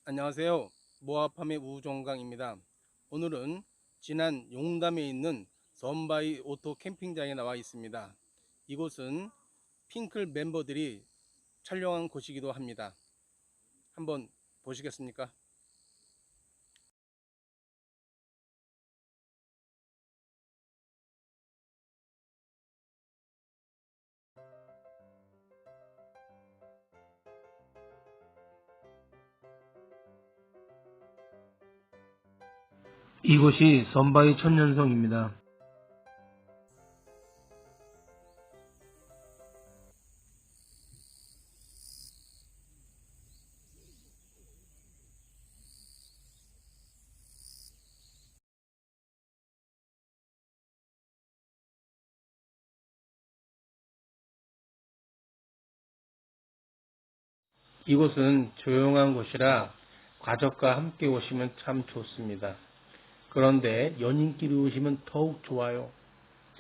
안녕하세요. 모아팜의 우종강입니다. 오늘은 진안 용담에 있는 선바이 오토 캠핑장에 나와 있습니다. 이곳은 핑클 멤버들이 촬영한 곳이기도 합니다. 한번 보시겠습니까? 이곳이 선바이 천년성입니다. 이곳은 조용한 곳이라 가족과 함께 오시면 참 좋습니다. 그런데 연인끼리 오시면 더욱 좋아요.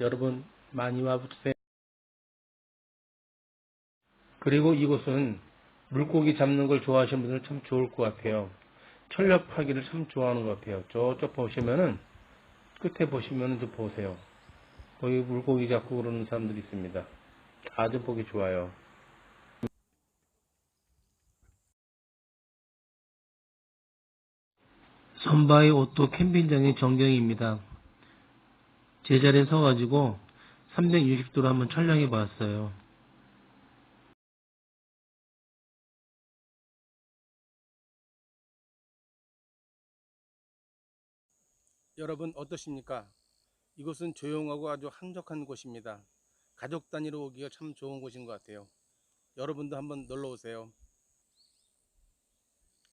여러분 많이 와보세요. 그리고 이곳은 물고기 잡는 걸 좋아하시는 분들 참 좋을 것 같아요. 철렵하기를 참 좋아하는 것 같아요. 저쪽 보시면은 끝에 보시면은 좀 보세요. 거기 물고기 잡고 그러는 사람들이 있습니다. 아주 보기 좋아요. 선바이 오토 캠핑장의 전경입니다. 제자리에 서가지고 360도로 한번 촬영해 봤어요. 여러분 어떠십니까? 이곳은 조용하고 아주 한적한 곳입니다. 가족 단위로 오기가 참 좋은 곳인 것 같아요. 여러분도 한번 놀러 오세요.